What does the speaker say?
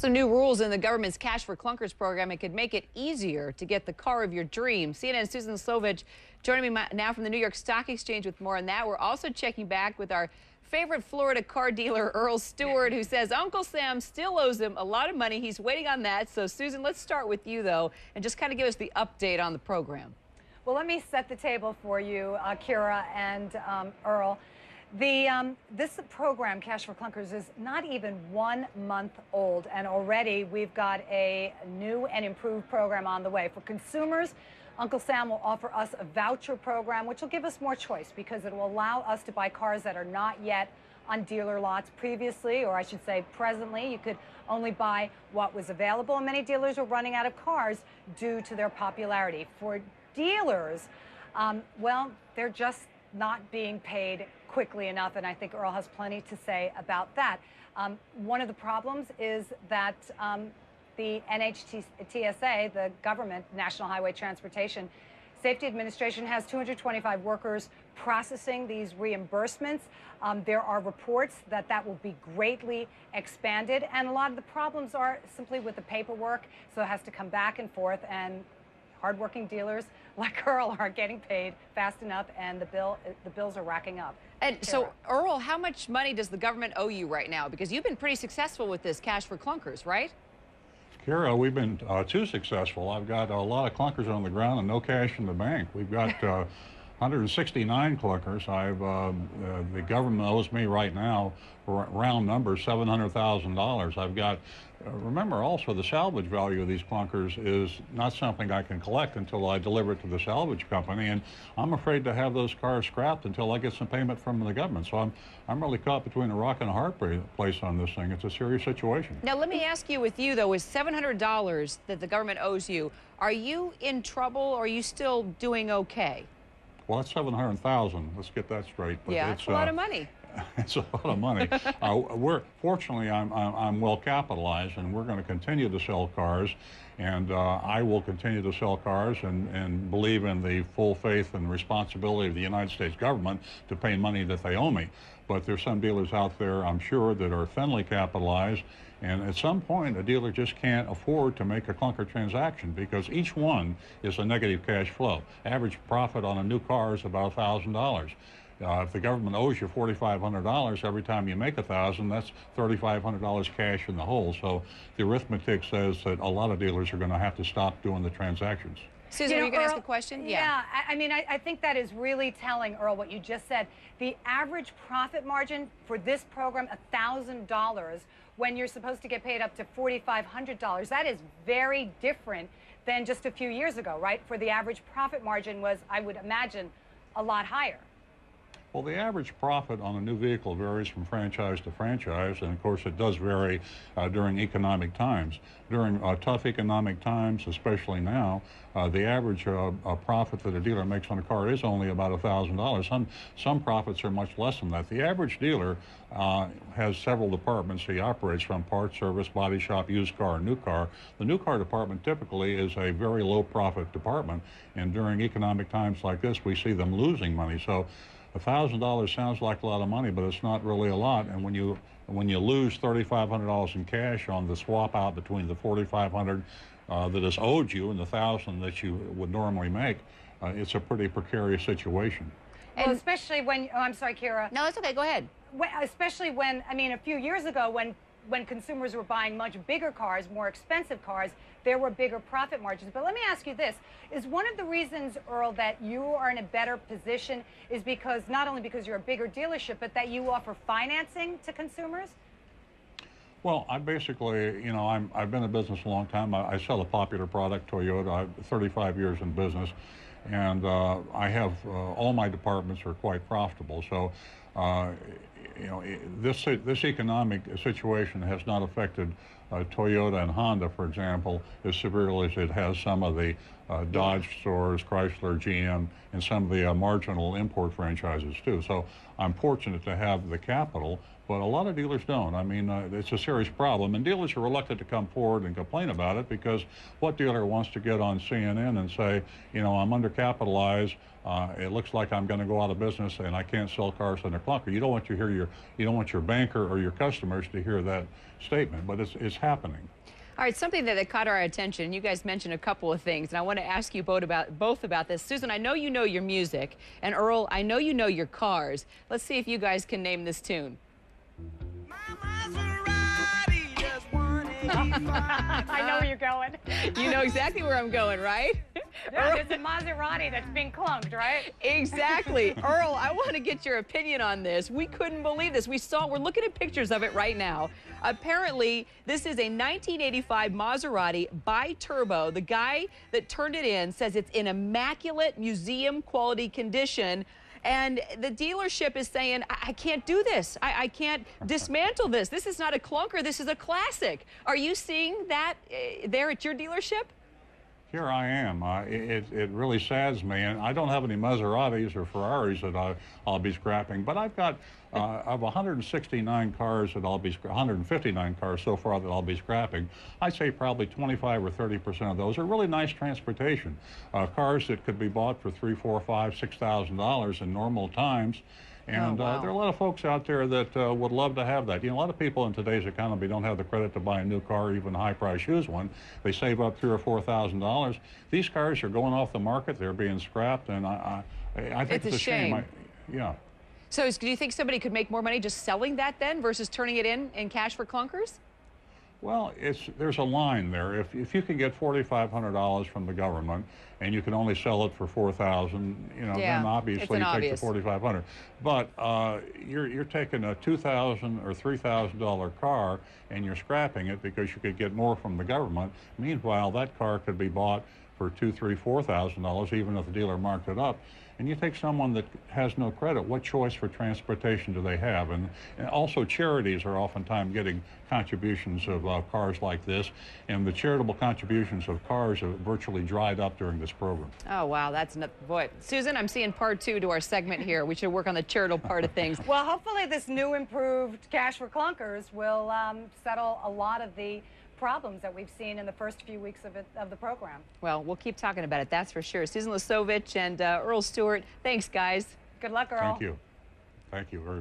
Some new rules in the government's Cash for Clunkers program. It could make it easier to get the car of your dreams. CNN's Susan Slovich joining me now from the New York Stock Exchange with more on that. We're also checking back with our favorite Florida car dealer, Earl Stewart, who says Uncle Sam still owes him a lot of money. He's waiting on that. So, Susan, let's start with you, though, and just kind of give us the update on the program. Well, let me set the table for you, Kira and Earl. This program, Cash for Clunkers, is not even 1 month old, and already we've got a new and improved program on the way. For consumers, Uncle Sam will offer us a voucher program, which will give us more choice because it will allow us to buy cars that are not yet on dealer lots. Previously, or I should say presently, you could only buy what was available, and many dealers are running out of cars due to their popularity. For dealers, well, they're just not being paid quickly enough, and I think Earl has plenty to say about that. One of the problems is that the NHTSA, the government, National Highway Transportation Safety Administration, has 225 workers processing these reimbursements. There are reports that that will be greatly expanded, and a lot of the problems are simply with the paperwork, so it has to come back and forth, and hardworking dealers like Earl aren't getting paid fast enough, and the bills are racking up. And so, Earl, how much money does the government owe you right now? Because you've been pretty successful with this Cash for Clunkers, right? Kira, we've been too successful. I've got a lot of clunkers on the ground and no cash in the bank. We've got 169 clunkers. The government owes me right now, round number, $700,000. I've got, remember also the salvage value of these clunkers is not something I can collect until I deliver it to the salvage company, and I'm afraid to have those cars scrapped until I get some payment from the government. So I'm really caught between a rock and a hard place on this thing. It's a serious situation. Now let me ask you, with you though, is $700 that the government owes you, are you in trouble or are you still doing okay? Well, that's $700,000. Let's get that straight. But yeah, it's a lot of money. It's a lot of money. Fortunately, I'm well capitalized, and we're going to continue to sell cars, and I will continue to sell cars and believe in the full faith and responsibility of the United States government to pay money that they owe me. But there's some dealers out there, I'm sure, that are thinly capitalized, and at some point a dealer just can't afford to make a clunker transaction because each one is a negative cash flow. Average profit on a new car is about $1,000. If the government owes you $4,500 every time you make $1,000, that's $3,500 cash in the hole. So the arithmetic says that a lot of dealers are going to have to stop doing the transactions. Susan, are you going to ask a question? Yeah, I mean, I think that is really telling, Earl, what you just said. The average profit margin for this program, $1,000, when you're supposed to get paid up to $4,500, that is very different than just a few years ago, right? For the average profit margin was, I would imagine, a lot higher. Well, the average profit on a new vehicle varies from franchise to franchise, and of course it does vary during economic times. During tough economic times, especially now, the average profit that a dealer makes on a car is only about $1,000. Some profits are much less than that. The average dealer has several departments he operates from: parts, service, body shop, used car, and new car. The new car department typically is a very low profit department, and during economic times like this, we see them losing money. So $1,000 sounds like a lot of money, but it's not really a lot. And when you lose $3,500 in cash on the swap out between the $4,500 that is owed you and the $1,000 that you would normally make, it's a pretty precarious situation. Well, especially when, oh, I'm sorry, Kira. No, it's okay. Go ahead. Especially when, I mean, a few years ago when consumers were buying much bigger cars, more expensive cars, there were bigger profit margins. But let me ask you this. Is one of the reasons, Earl, that you are in a better position is because, not only because you're a bigger dealership, but that you offer financing to consumers? Well, I basically, you know, I've been in business a long time. I sell a popular product, Toyota. I've 35 years in business, and I have all my departments are quite profitable. So, you know, this economic situation has not affected Toyota and Honda, for example, as severely as it has some of the Dodge stores, Chrysler, GM, and some of the marginal import franchises too. So I'm fortunate to have the capital, but a lot of dealers don't. I mean, it's a serious problem, and dealers are reluctant to come forward and complain about it because what dealer wants to get on CNN and say, you know, I'm undercapitalized, it looks like I'm going to go out of business and I can't sell cars under clunker. You don't want you don't want your banker or your customers to hear that statement, but it's happening. All right, something that caught our attention, you guys mentioned a couple of things, and I want to ask you both about this. Susan, I know you know your music, and Earl, I know you know your cars. Let's see if you guys can name this tune. My Maserati does 185. I know where you're going. You know exactly where I'm going, right? Yeah, there's a Maserati that's being clunked, right? Exactly. Earl, I want to get your opinion on this. We couldn't believe this. We're looking at pictures of it right now. Apparently, this is a 1985 Maserati bi-turbo. The guy that turned it in says it's in immaculate museum quality condition. And the dealership is saying, I can't do this. I can't dismantle this. This is not a clunker. This is a classic. Are you seeing that there at your dealership? Here I am. It really saddens me, and I don't have any Maseratis or Ferraris that I'll be scrapping, but I've got of 169 cars that 159 cars so far that I'll be scrapping. I'd say probably 25 or 30% of those are really nice transportation. Cars that could be bought for $3,000, $4,000, $5,000, $6,000 in normal times. And wow. there are a lot of folks out there that would love to have that. You know, a lot of people in today's economy don't have the credit to buy a new car, even a high-priced used one. They save up $3,000 or $4,000. These cars are going off the market. They're being scrapped, and I think it's a shame. Yeah. So do you think somebody could make more money just selling that then versus turning it in cash for clunkers? Well, there's a line there. If you can get $4,500 from the government and you can only sell it for $4,000, you know, then obviously you take the $4,500. But you're taking a $2,000 or $3,000 car and you're scrapping it because you could get more from the government. Meanwhile, that car could be bought for $2,000, $3,000, $4,000, even if the dealer marked it up. And you take someone that has no credit, what choice for transportation do they have? And also charities are oftentimes getting contributions of cars like this, and the charitable contributions of cars have virtually dried up during this program. Oh, wow, that's not, boy. Susan, I'm seeing part 2 to our segment here. We should work on the charitable part of things. Well, hopefully this new improved Cash for Clunkers will settle a lot of the problems that we've seen in the first few weeks of the program. Well, we'll keep talking about it, that's for sure. Susan Lesovich and Earl Stewart, thanks, guys. Good luck, Earl. Thank you. Thank you very much.